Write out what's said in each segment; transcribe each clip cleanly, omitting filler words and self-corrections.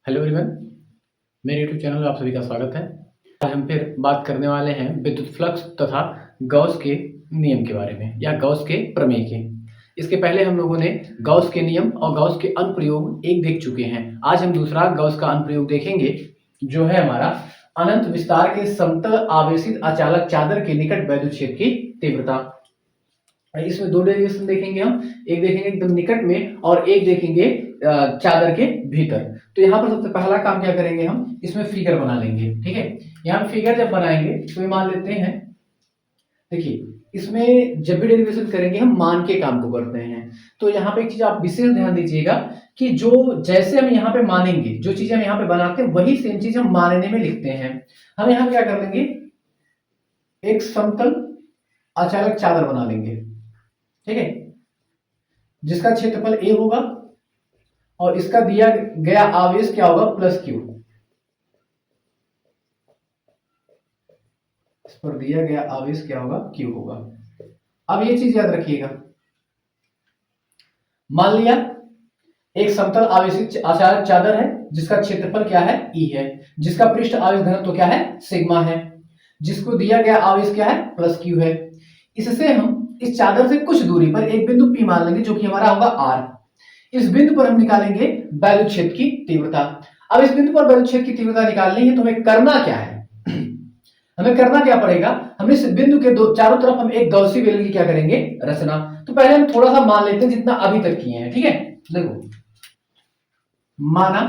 Hello everyone, मेरे YouTube channel में आप सभी का स्वागत है। आज हम फिर बात करने वाले हैं विद्युत फ्लक्स तथा गॉस के नियम के बारे में या गॉस के प्रमेय के। इसके पहले हम लोगों ने गॉस के नियम और गॉस के अनुप्रयोग एक देख चुके हैं। आज हम दूसरा गॉस का अनुप्रयोग देखेंगे, जो है हमारा अनंत विस्तार के समतल आवेशित अचालक चादर के निकट विद्युत क्षेत्र की तीव्रता। इसमें दो डेरिवेशन देखेंगे हम, एक देखेंगे एकदम निकट में और एक देखेंगे चादर के भीतर। तो यहाँ पर सबसे पहला काम क्या करेंगे, हम इसमें फिगर बना लेंगे। ठीक है, यहाँ फिगर जब बनाएंगे तो ये मान लेते हैं, देखिए इसमें जब भी डेरिवेशन करेंगे हम मान के काम को करते हैं। तो यहाँ पे एक चीज आप विशेष ध्यान दीजिएगा कि जो जैसे हम यहाँ पे मानेंगे, जो चीज हम यहाँ पे बनाते हैं वही सेम चीज हम मानने में लिखते हैं। हम यहाँ क्या कर लेंगे, एक समतल अचालक चादर बना लेंगे। ठीक है, जिसका क्षेत्रफल a होगा और इसका दिया गया आवेश क्या होगा, प्लस क्यू। इस पर दिया गया आवेश क्या होगा, क्यू होगा। अब ये चीज याद रखिएगा, मान लिया एक समतल आवेशित अचालक चादर है जिसका क्षेत्रफल क्या है, E है, जिसका पृष्ठ आवेश घनत्व क्या है, सिग्मा है, जिसको दिया गया आवेश क्या है, प्लस क्यू है। इससे हम इस चादर से कुछ दूरी पर एक बिंदु P मान लेंगे जो कि हमारा होगा R। इस बिंदु पर हम निकालेंगे विद्युत क्षेत्र की तीव्रता। अब इस बिंदु पर विद्युत क्षेत्र की तीव्रता निकालनी है तो हमें करना क्या है, हमें करना क्या पड़ेगा, हम इस बिंदु के चारों तरफ हम एक गॉसी बेलन की क्या करेंगे, रचना। तो पहले हम थोड़ा सा मान लेते हैं जितना अभी तक किए हैं। ठीक है, देखो माना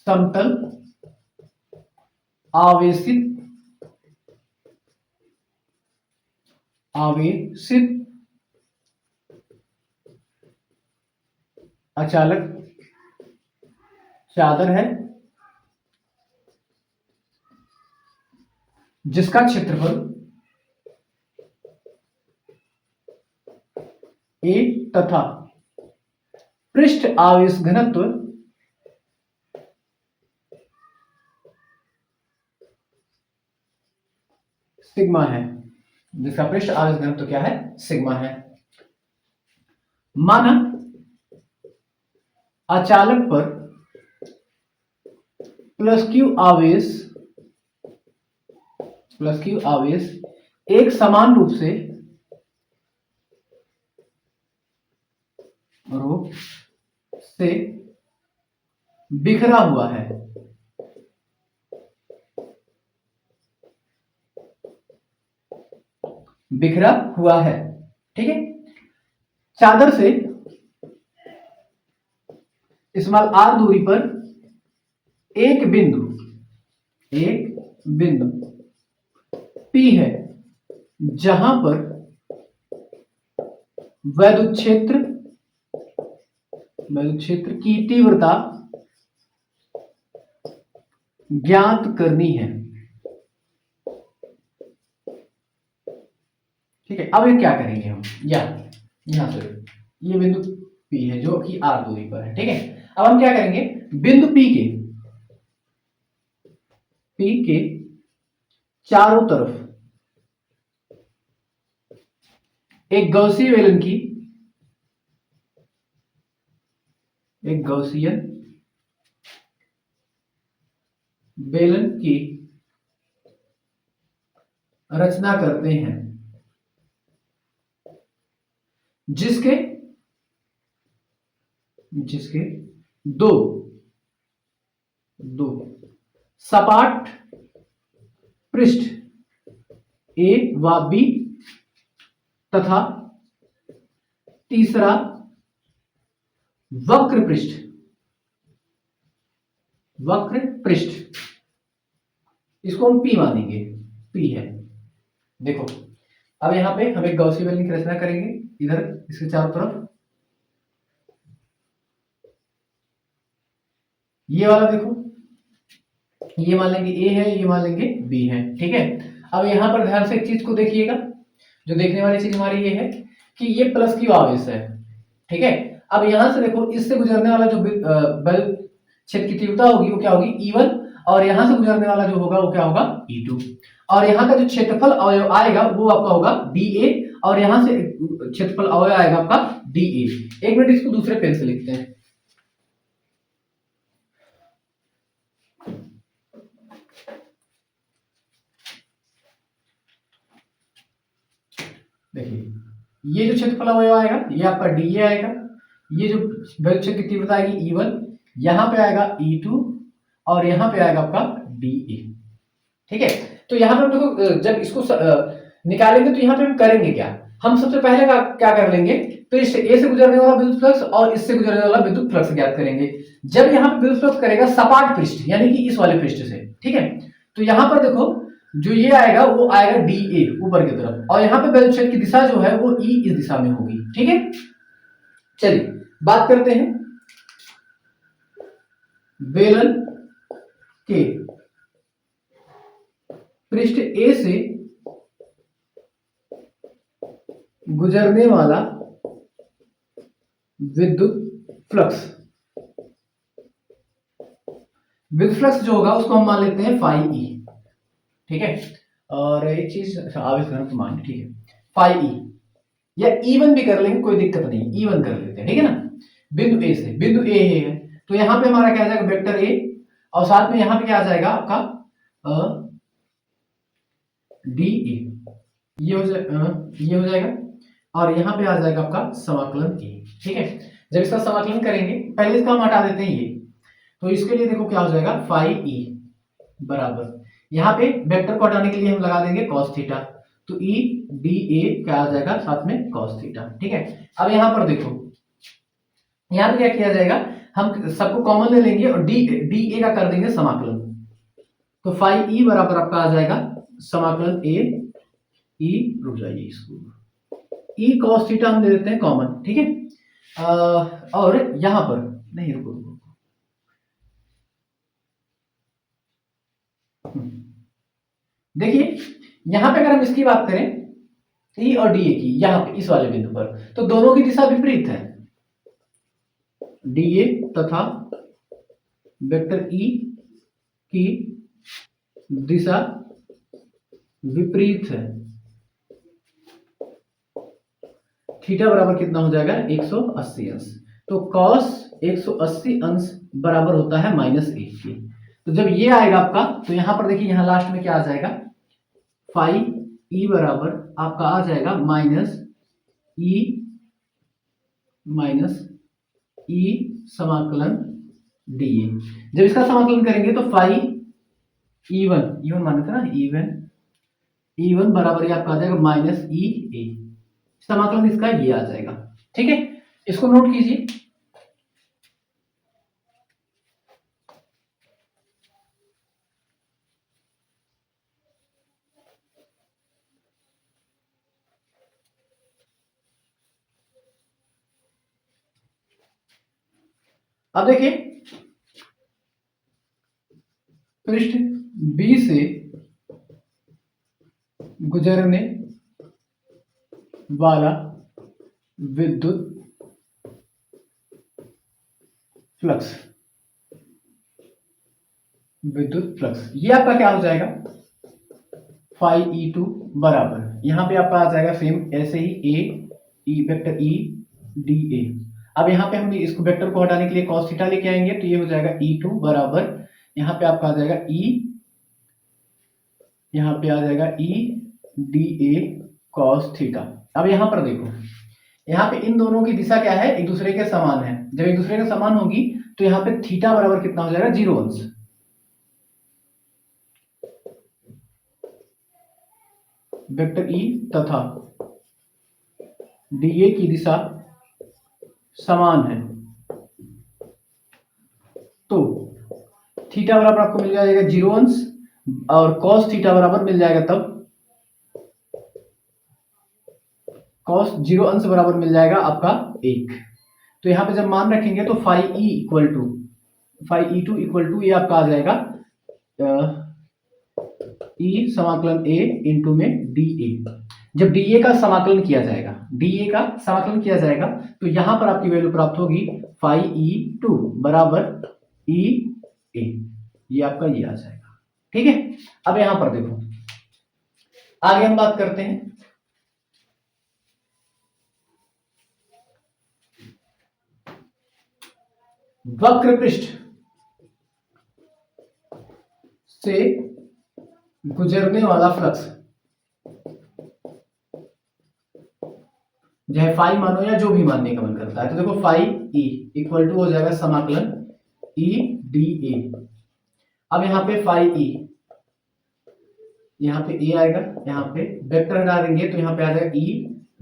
समतल आवेशित अचालक चादर है जिसका क्षेत्रफल A तथा पृष्ठ आवेश घनत्व सिग्मा है, जिसका पृष्ठ आवेश घनत्व क्या है, सिग्मा है। माना अचालक पर प्लस क्यू आवेश एक समान रूप से बिखरा हुआ है। ठीक है, चादर से स्मॉल r दूरी पर एक बिंदु P है जहां पर विद्युत क्षेत्र की तीव्रता ज्ञात करनी है। ठीक है, अब ये क्या करेंगे हम, यहां से ये बिंदु P है जो कि r दूरी पर है। ठीक है, अब हम क्या करेंगे, बिंदु P के चारों तरफ एक गॉसियन बेलन की रचना करते हैं जिसके दो सपाट पृष्ठ A व B तथा तीसरा वक्र पृष्ठ, इसको हम P मानेंगे, P है। देखो अब यहां पे हम एक गॉसी बेलन की रचना करेंगे, इधर इसके चारों तरफ ये वाला, देखो ये मान लेंगे A है, ये मान लेंगे B है। ठीक है, अब यहां पर ध्यान से एक चीज को देखिएगा, जो देखने वाली चीज हमारी ये है कि ये प्लस क्यू आवेश है। ठीक है, अब यहां से देखो इससे गुजरने वाला जो विद्युत क्षेत्र की तीव्रता होगी वो क्या होगी, E1, और यहां से गुजरने वाला जो होगा वो क्या होगा, E2, और यहाँ का जो क्षेत्रफल अवयव आएगा वो आपका होगा DA, और यहां से क्षेत्रफल अवयव आएगा आपका DA। एक मिनट इसको दूसरे पेन से लिखते हैं। ये जो क्षेत्रफल वो आएगा ये आपका डी ए आएगा, ये जो विद्युत क्षेत्र की तीव्रता आएगी E1, यहाँ पे आएगा E2 और यहाँ पे आएगा आपका डी ए। ठीक है, तो यहाँ पे देखो जब इसको निकालेंगे तो यहाँ पे हम करेंगे क्या, हम सबसे पहले क्या कर लेंगे, तो इस ए से गुजरने वाला विद्युत फ्लक्स और इससे गुजरने वाला विद्युत फ्लक्स ज्ञात करेंगे। जब यहाँ पे विद्युत फ्लक्स करेगा सपाट पृष्ठ यानी कि इस वाले पृष्ठ से, ठीक है, तो यहाँ पर देखो जो ये आएगा वो आएगा डी ए ऊपर की तरफ, और यहाँ पे विद्युत क्षेत्र की दिशा जो है वो ई इस दिशा में होगी। ठीक है, चलिए बात करते हैं बेलन के पृष्ठ ए से गुजरने वाला विद्युत फ्लक्स। विद्युत फ्लक्स जो होगा उसको हम मान लेते हैं फाई ई। ठीक है, और एक चीज आवेश घनत्व मान, ठीक है, फाई ई या E1 भी कर लेंगे, कोई दिक्कत नहीं, E1 कर लेते हैं। ठीक है ना, बिंदु ए से, बिंदु ए है तो यहाँ पे हमारा क्या आ जाएगा वेक्टर ए, और साथ में यहाँ पे क्या आ जाएगा आपका डी ए, ये हो जाएगा, और यहाँ पे आ जाएगा आपका समाकलन ए। ठीक है, जब इसका समाकलन करेंगे पहले इसका हम हटा देते हैं ये, तो इसके लिए देखो क्या हो जाएगा फाई ई बराबर, यहाँ पे वेक्टर को हटाने के लिए हम लगा देंगे कॉस थीटा, तो ई डी ए क्या आ जाएगा साथ में कॉस थीटा। ठीक है, अब यहाँ पर देखो यहाँ पे क्या किया जाएगा, हम सबको कॉमन ले लेंगे और डी ए का कर देंगे समाकलन, तो फाई ई बराबर आपका आ जाएगा समाकलन ए ई, रुक जाइए इसको, ई कॉस थीटा हम ले लेते हैं कॉमन। ठीक है, और यहां पर नहीं, रुको रुको, देखिए यहां पे अगर हम इसकी बात करें ई और डी ए की, यहां पे इस वाले बिंदु पर, तो दोनों की दिशा विपरीत है, डी ए तथा वेक्टर ई की दिशा विपरीत है। थीटा बराबर कितना हो जाएगा 180 अंश, तो कॉस 180 अंश बराबर होता है -1 के। तो जब ये आएगा आपका, तो यहां पर देखिए यहाँ लास्ट में क्या आ जाएगा, फाई ई बराबर आपका आ जाएगा माइनस ई समाकलन डी ए। जब इसका समाकलन करेंगे तो फाई ई वन माने थे ना, ई वन बराबर ये आपका आ जाएगा माइनस ई ए, समाकलन इसका ये आ जाएगा। ठीक है, इसको नोट कीजिए। अब देखिए पृष्ठ बी से गुजरने वाला विद्युत फ्लक्स, ये आपका क्या हो जाएगा फाई ई टू बराबर, यहां पे आपका आ जाएगा सेम ऐसे ही ए वेक्टर ई डी ए। अब यहाँ पे हम इसको वेक्टर को हटाने के लिए cos थीटा लेके आएंगे, तो ये हो जाएगा E2 बराबर, यहाँ पे आपका आ जाएगा यहाँ पे आ जाएगा E D A cos theta. अब यहाँ पर देखो, यहाँ पे इन दोनों की दिशा क्या है, एक दूसरे के समान है, जब एक दूसरे के समान होगी तो यहाँ पे थीटा बराबर कितना हो जाएगा 0 अंश, वेक्टर E तथा डी ए की दिशा समान है, तो थीटा बराबर आपको मिल जाएगा 0 अंश, और cos थीटा बराबर मिल जाएगा तब cos 0 अंश बराबर मिल जाएगा आपका 1। तो यहाँ पे जब मान रखेंगे तो phi E two equal to ये आपका आ जाएगा ई समाकलन ए इंटू में डी ए। जब डी ए का समाकलन किया जाएगा, तो यहां पर आपकी वैल्यू प्राप्त होगी फाई ई टू बराबर ई ए, ये आपका ये आ जाएगा। ठीक है, अब यहां पर देखो आगे हम बात करते हैं वक्र पृष्ठ से गुजरने वाला फ्लक्स। चाहे फाई मानो या जो भी मानने का मन करता है। तो देखो फाई ई इक्वल टू हो जाएगा समाकलन ई डी ए। अब यहाँ पे फाई ई, यहाँ पे ए आएगा, यहाँ पे वेक्टर हटा देंगे तो यहाँ पे आ जाएगा E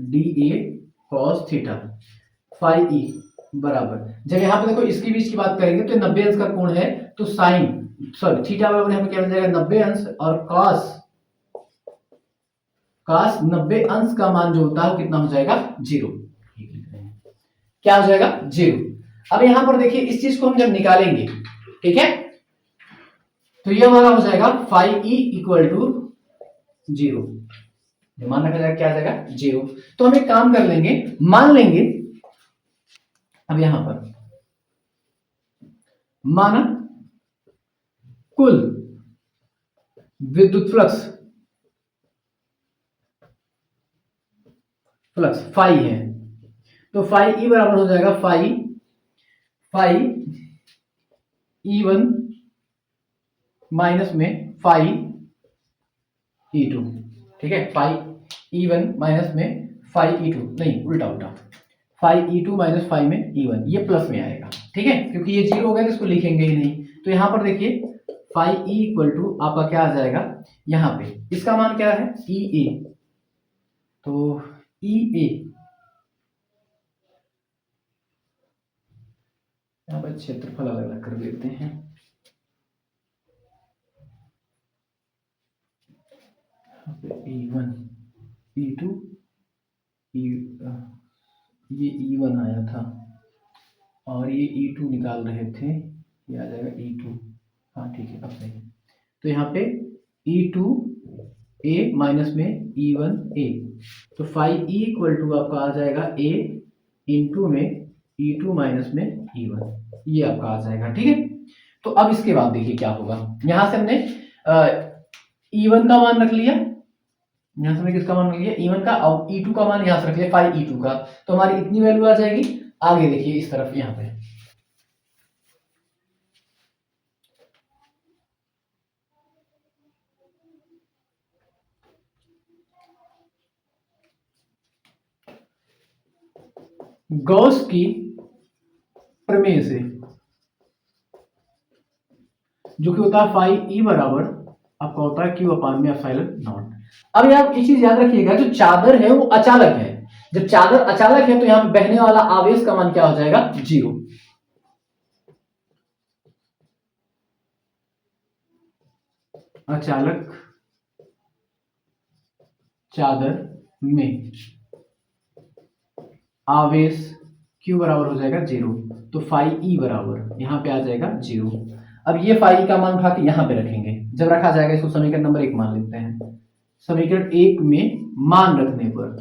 D A cos theta. Phi E बराबर, जब यहाँ पे देखो इसके बीच की बात करेंगे तो 90 अंश का कोण है, तो साइन सॉरी थीटा बराबर यहाँ पे क्या हो जाएगा 90 अंश, और कॉस 90 अंश का मान जो होता है वो कितना हो जाएगा 0। क्या हो जाएगा 0। अब यहां पर देखिए इस चीज को हम जब निकालेंगे, ठीक है, तो ये हमारा हो जाएगा फाई ई इक्वल टू 0। मान रखा जाएगा क्या आ जाएगा 0। तो हम एक काम कर लेंगे, मान लेंगे अब यहां पर माना कुल विद्युत फ्लक्स फाई है, तो फाई ई बराबर हो जाएगा फाई ई वन माइनस में फाई ई टू। ठीक है, फाई ई वन माइनस में फाई ई टू, नहीं उल्टा phi E two minus phi में ई वन, ये प्लस में आएगा। ठीक है, क्योंकि ये 0 हो गया तो इसको लिखेंगे ही नहीं। तो यहां पर देखिए फाई ई इक्वल टू आपका क्या आ जाएगा, यहां पे इसका मान क्या है ई ए, तो ई ए यहां पर क्षेत्रफल अलग अलग कर देते हैं। ई वन ई टू ये ई वन आया था और ये ई टू निकाल रहे थे, ये आ जाएगा ई टू। हाँ ठीक है, अब सही। तो यहाँ पे ई टू ए माइनस में ई वन ए, तो फाई ई इक्वल टू आपका आ जाएगा ए इंटू में ई टू माइनस में ई वन, ये आपका आ जाएगा। ठीक है, तो अब इसके बाद देखिए क्या होगा। यहां से हमने ई वन का मान रख लिया, यहां से हमने किसका मान रख लिया ई वन का, और ई टू का मान यहां से रख लिया फाई ई टू का, तो हमारी इतनी वैल्यू आ जाएगी। आगे देखिए इस तरफ यहां पे गॉस की प्रमेय से जो कि होता है फाई ई बराबर आपका होता है क्यू अपान में एप्सिलॉन नॉट। अब आप एक चीज याद रखिएगा, जो चादर है वो अचालक है। जब चादर अचालक है तो यहां पे बहने वाला आवेश का मान क्या हो जाएगा 0। अचालक चादर में आवेश Q बराबर हो जाएगा 0, तो फाई ई बराबर यहां पे आ जाएगा 0। अब ये फाई का मान उठा के यहां पे रखेंगे, जब रखा जाएगा इसको समीकरण नंबर 1 मान लेते हैं। समीकरण 1 में मान रखने पर,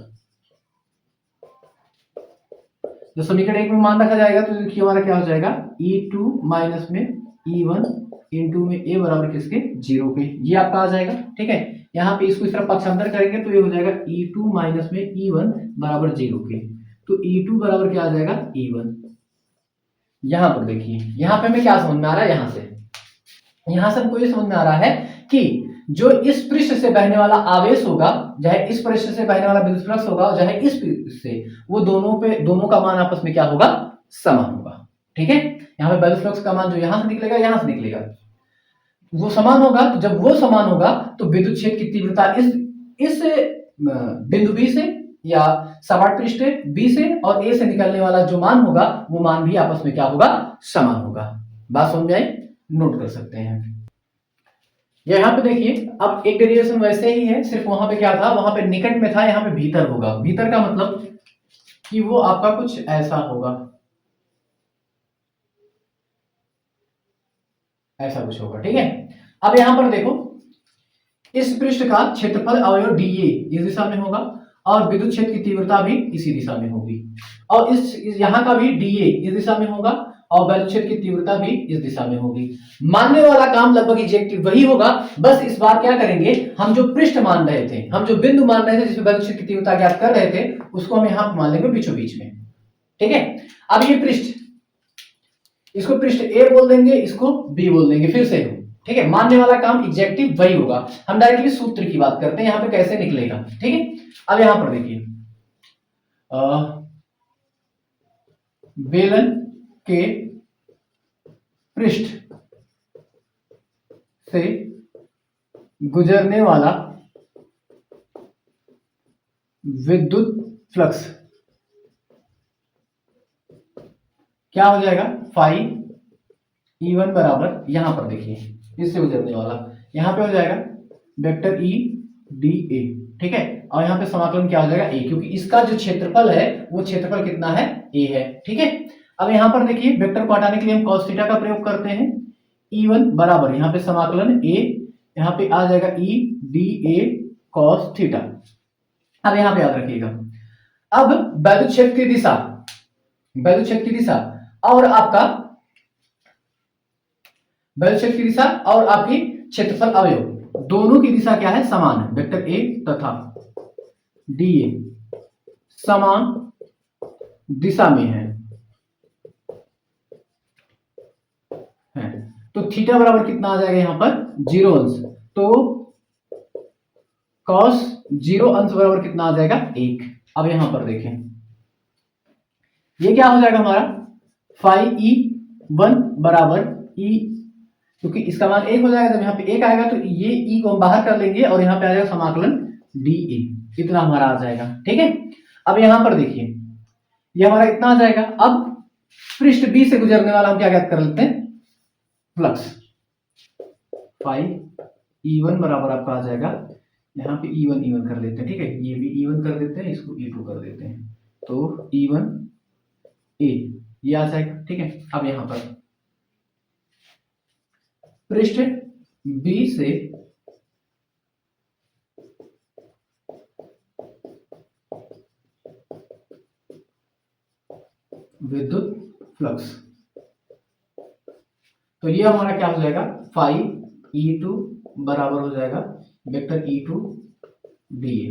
जब समीकरण 1 में मान रखा जाएगा तो देखिए हमारा क्या हो जाएगा E2 माइनस में E1 इंटू में A बराबर किसके 0 के, ये आपका आ जाएगा। ठीक है, यहाँ पे इसको इस तरह पक्षांतर करेंगे तो ये हो जाएगा E2 माइनस में E1 बराबर 0 के, तो E2 बराबर क्या आ जाएगा E1। यहां पर देखिए यहां पे हमें क्या समझ में आ रहा है, यहां से हमको ये समझ में आ रहा है कि जो इस पृष्ठ से बहने वाला आवेश होगा, चाहे इस पृष्ठ से बहने वाला विद्युत फ्लक्स होगा, चाहे इस पृष्ठ से, वो दोनों का मान आपस में क्या होगा समान होगा। ठीक है, यहाँ पे विद्युत फ्लक्स का मान जो यहां से निकलेगा यहां से निकलेगा वो समान होगा। तो जब वो समान होगा तो विद्युत क्षेत्र की तीव्रता इस बिंदु बी से या सपाट पृष्ठ बी से और ए से निकलने वाला जो मान होगा वो मान भी आपस में क्या होगा समान होगा। बात समझ में आई, नोट कर सकते हैं। यहाँ पे देखिए अब एक डेरिवेशन वैसे ही है, सिर्फ वहां पे क्या था, वहां पे निकट में था, यहाँ पे भीतर होगा। भीतर का मतलब कि वो आपका कुछ ऐसा होगा, ऐसा कुछ होगा। ठीक है, अब यहां पर देखो इस पृष्ठ का क्षेत्रफल अवयव डीए इस दिशा में होगा और विद्युत क्षेत्र की तीव्रता भी इसी दिशा में होगी, और इस यहां का भी डीए इस दिशा में होगा और विद्युत क्षेत्र की तीव्रता भी इस दिशा में होगी। मानने वाला काम लगभग एग्जैक्टली वही होगा, बस इस बार क्या करेंगे, हम जो पृष्ठ मान रहे थे, हम जो बिंदु मान रहे थे जिसमें विद्युत क्षेत्र की तीव्रता ज्ञात कर रहे थे, उसको हम यहां मान लेंगे बीचों बीच में। ठीक है, अब ये पृष्ठ, इसको पृष्ठ ए बोल देंगे, इसको बी बोल देंगे, फिर से। ठीक है, मानने वाला काम एग्जैक्टिव वही होगा। हम डायरेक्टली सूत्र की बात करते हैं यहाँ पे कैसे निकलेगा। ठीक है, अब यहां पर देखिए बेलन के पृष्ठ से गुजरने वाला विद्युत फ्लक्स क्या हो जाएगा, फाई E1 बराबर, यहां पर देखिए इससे गुजरने वाला, यहां पे हो जाएगा वेक्टर ई डी ए, ठीक है। और यहां पे समाकलन क्या हो जाएगा, ए, क्योंकि इसका जो क्षेत्रफल है वो क्षेत्रफल कितना है, ए है, ठीक है। अब यहां पर देखिए वेक्टर को हटाने के लिए हम cos थीटा का प्रयोग करते हैं। E1 बराबर यहां पे समाकलन ए, यहां पे आ जाएगा ई डी ए cos थीटा। अब यहां पे याद रखिएगा, अब वैद्युत क्षेत्र की दिशा, वैद्युत क्षेत्र की दिशा और आपका वैद्युत क्षेत्र की दिशा और आपकी क्षेत्रफल अवयव दोनों की दिशा क्या है, समान है। वेक्टर ए तथा डी ए समान दिशा में है। तो थीटा बराबर कितना आ जाएगा, यहां पर 0 अंश, तो cos 0 अंश बराबर कितना आ जाएगा, 1। अब यहां पर देखें, ये क्या हो जाएगा हमारा, फाई E1 बराबर ई, क्योंकि इसका मान 1 हो जाएगा, जब यहाँ पे 1 आएगा तो ये ई को हम बाहर कर लेंगे और यहाँ पे आ जाएगा समाकलन डी ए, इतना हमारा आ जाएगा, ठीक है। अब यहां पर देखिए ये हमारा इतना आ जाएगा। अब पृष्ठ बी से गुजरने वाला हम क्या ज्ञात कर लेते हैं, फ्लक्स, फाई E1 बराबर आपका आ जाएगा, यहाँ पे E1 कर लेते हैं, ठीक है, ये भी E1 कर देते हैं, इसको E2 कर देते हैं, तो E1 ए ये आ जाएगा, ठीक है। अब यहां पर पृष्ठ बी से विद्युत फ्लक्स, तो ये हमारा क्या हो जाएगा, फाई E2 बराबर हो जाएगा वेक्टर E2 dA।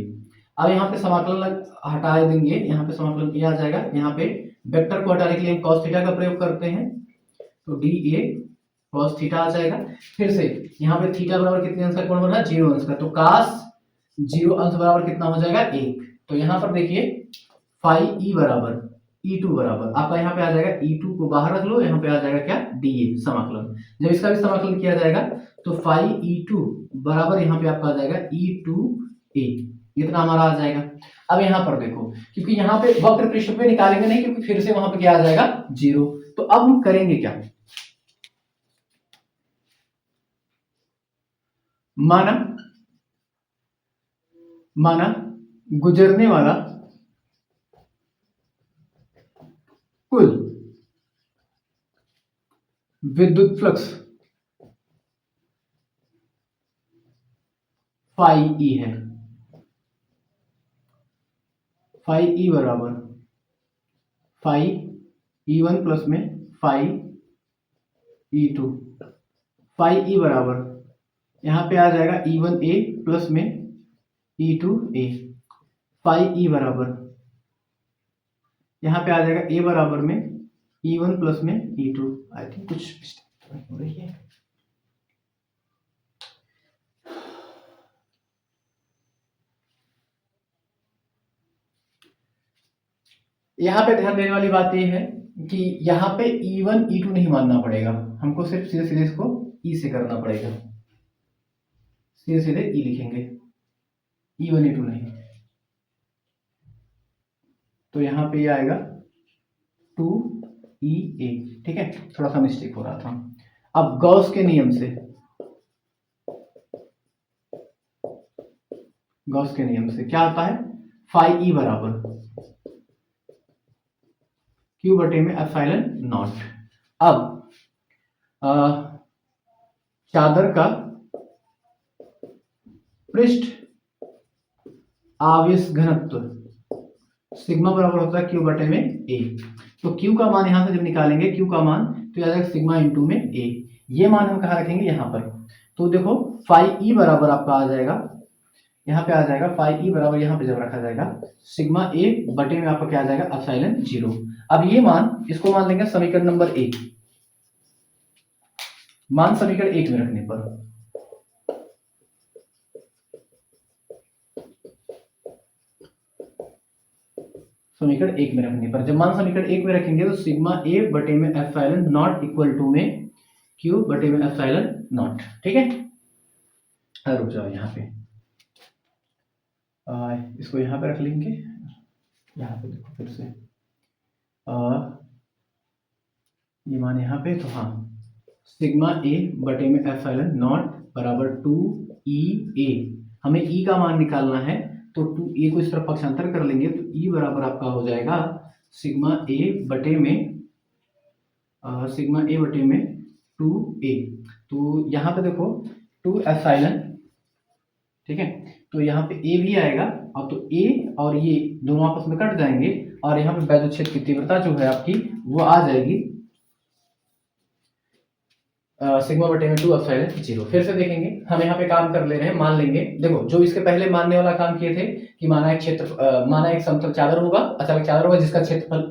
अब यहाँ पे समाकलन हटा देंगे, यहाँ पे समाकलन किया जाएगा, यहाँ पे वेक्टर को हटाने के लिए हम cos थीटा का प्रयोग करते हैं, तो dA cos थीटा आ जाएगा। फिर से यहाँ पे थीटा बराबर कितने अंश का कोण बन रहा है, 0 अंश का, तो cos 0 अंश बराबर कितना हो जाएगा, 1। तो यहाँ पर देखिए फाई E बराबर E2 बराबर आपका यहाँ पे आ जाएगा, E2 को बाहर रख लो, यहाँ पे आ जाएगा क्या, dA समाकलन। जब इसका भी समाकलन किया जाएगा तो फाई E2 बराबर यहाँ पे आपका आ जाएगा E2A, इतना हमारा आ जाएगा। अब यहाँ पर देखो, क्योंकि यहाँ पे वक्र पृष्ठ पे निकालेंगे नहीं, क्योंकि फिर से वहां पे क्या आ जाएगा, 0। तो अब हम करेंगे क्या, माना गुजरने वाला कुल विद्युत फ्लक्स फाई E है, फाई E बराबर फाई E1 प्लस में फाई E2, फाई E बराबर यहाँ पे आ जाएगा E1A प्लस में E2A, फाई E बराबर यहाँ पे आ जाएगा A बराबर में E1 प्लस में E2। आई थिंक कुछ मिस्टेक हो रही है, यहाँ पे ध्यान देने वाली बात यह है कि यहाँ पे E1 E2 नहीं मानना पड़ेगा, हमको सिर्फ सीधे सीधे इसको E से करना पड़ेगा, सीधे सीधे E लिखेंगे, E1 E2 नहीं। तो यहाँ पे ये आएगा 2EA, ठीक है, थोड़ा सा मिस्टेक हो रहा था। अब गॉस के नियम से, गॉस के नियम से क्या आता है, फाई E बराबर Q बटे में एप्सिलॉन नॉट। अब चादर का पृष्ठ आवेश घनत्व सिग्मा बराबर होता है Q बटे में A। तो Q का मान यहां से जब निकालेंगे, Q का मान तो आ जाएगा सिग्मा इंटू में A, ये मान हम कहाँ रखेंगे, यहाँ पर। तो देखो फाई E बराबर आपका आ जाएगा, यहाँ पे आ जाएगा फाई E बराबर, यहाँ पे जब रखा जाएगा सिग्मा A बटे में आपका क्या आ जाएगा, एप्सिलॉन 0। अब ये मान, इसको मान लेंगे समीकरण नंबर 1, मान समीकरण 1 में रखने पर समीकरण 1 में रखने पर। जब मान समीकरण 1 में रखेंगे तो सिग्मा ए बटे में एप्सिलॉन नॉट इक्वल टू में क्यू बटे में एप्सिलॉन नॉट। ठीक है, रुक जाओ यहाँ पे, इसको यहाँ पे रख लेंगे। यहाँ पे देखो फिर से ये मान यहाँ पे, तो हाँ सिग्मा ए बटे में एप्सिलॉन नॉट बराबर 2e ए। हमें e का मान निकालना है तो 2e को इस तरफ पक्षांतर कर लेंगे तो e बराबर आपका हो जाएगा सिग्मा ए बटे में 2a। तो यहाँ पे देखो 2 एप्सिलॉन, ठीक है, तो यहाँ पे a भी आएगा। अब तो a और ये दोनों आपस में कट जाएंगे और यहाँ पे वैद्युत क्षेत्र की तीव्रता जो है आपकी वो आ जाएगी सिग्मा बटे में 2 एप्सिलॉन 0। फिर से देखेंगे, हम यहाँ पे काम कर ले रहे हैं। मान लेंगे, देखो जो इसके पहले मानने वाला काम किए थे कि माना एक समतल चादर होगा, अचानक चादर होगा जिसका क्षेत्रफल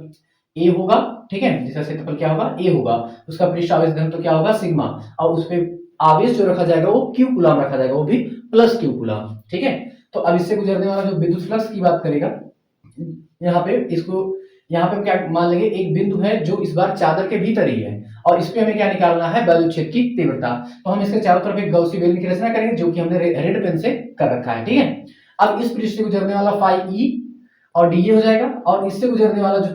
a होगा, ठीक है, जिसका क्षेत्रफल क्या होगा a होगा, उसका पृष्ठ आवेश घनत्व तो क्या होगा सिग्मा, और उस पे आवेश जो रखा जाएगा वो q कूलम रखा जाएगा, वो भी प्लस q कूलम। ठीक है, तो अब इससे गुजरने वाला जो विद्युत फ्लक्स की बात करेगा, यहाँ पे क्या मान लेंगे, एक बिंदु है जो इस बार चादर के भीतर ही है और इस पे हमें क्या निकालना है, वैद्युत क्षेत्र की तीव्रता। तो हम इसके चारों तरफ एक गॉसी बेलन की रचना करेंगे जो कि हमने रेड पेन से कर रखा है। ठीक है, अब इस पृष्ठ से गुजरने वाला फाई ई और डी हो जाएगा और इससे गुजरने वाला जो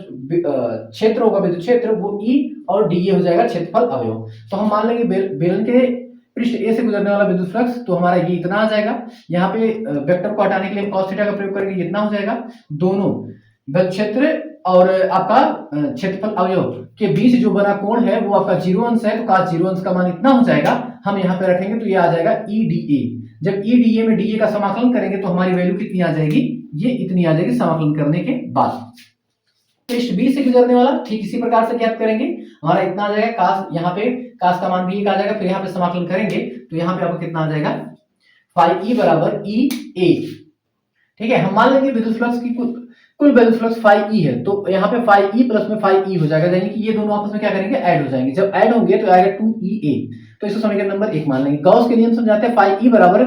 क्षेत्र होगा विद्युत क्षेत्र वो ई और डी हो जाएगा क्षेत्रफल अवयव। तो हम मान लेंगे बेलन के पृष्ठ ए से गुजरने वाला विद्युत फ्लक्स तो हमारा ये इतना आ जाएगा। यहाँ पे वेक्टर को हटाने के लिए cos थीटा का प्रयोग करेंगे, इतना हो जाएगा। दोनों विद्युत क्षेत्र और आपका क्षेत्रफल अवयव के बीच जो बना कोण है वो आपका 0 अंश है, तो cos 0 अंश का मान इतना हो जाएगा। हम यहाँ पे रखेंगे तो ये आ जाएगा EDA। जब EDA में DA का समाकलन करेंगे तो हमारी वैल्यू कितनी आ जाएगी, ये इतनी आ जाएगी समाकलन करने के बाद। पृष्ठ बी से गुजरने वाला ठीक इसी प्रकार से ज्ञात करेंगे, हमारा इतना आ जाएगा cos, यहाँ पे cos का मान भी 1 आ जाएगा। फिर यहाँ पे समाकलन करेंगे तो यहाँ पे आपको कितना आ जाएगा, फाई ई बराबर EA। ठीक है, हम मान लेंगे विद्युत फ्लक्स की कुल विद्युत फ्लक्स फाई ई है, तो यहाँ पे फाई ई प्लस में फाई ई हो जाएगा, यानी कि ये दोनों आपस में क्या करेंगे, ऐड हो जाएंगे। जब ऐड होंगे तो आएगा 2EA। तो इसको समीकरण नंबर 1 मान लेंगे। गॉस के नियम समझाते हैं, फाई ई बराबर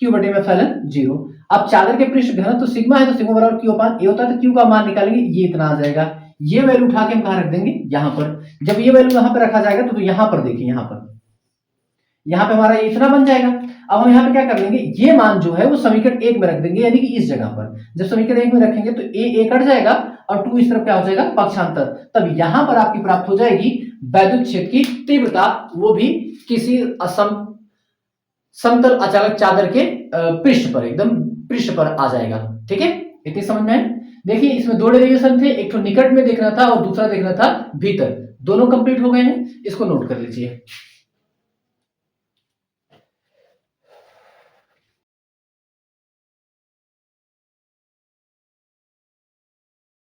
क्यू बटे में एप्सिलॉन 0। अब चादर के पृष्ठ घनत्व तो सिग्मा है, तो सिग्मा बराबर क्यू अपान ए होता है, तो क्यू का मान निकालेंगे, ये इतना आ जाएगा। ये वैल्यू उठा के हम कहां रख देंगे, यहाँ पर। जब ये वैल्यू यहाँ पर रखा जाएगा तो यहाँ पर देखिए, यहाँ पे हमारा ये इतना बन जाएगा। अब हम यहाँ पे क्या कर लेंगे, ये मान जो है वो समीकरण 1 में रख देंगे, यानी कि इस जगह पर। जब समीकरण 1 में रखेंगे तो ए कट जाएगा और 2 इस तरफ क्या हो जाएगा, पक्षांतर। तब यहाँ पर आपकी प्राप्त हो जाएगी वैद्युत क्षेत्र की तीव्रता, वो भी किसी समतल अचालक चादर के पृष्ठ पर, एकदम पृष्ठ पर आ जाएगा। ठीक है, इतनी समझ में। देखिए इसमें 2 डेरिवेशन थे, एक तो निकट में देखना था और दूसरा देखना था भीतर। दोनों कंप्लीट हो गए हैं, इसको नोट कर लीजिए।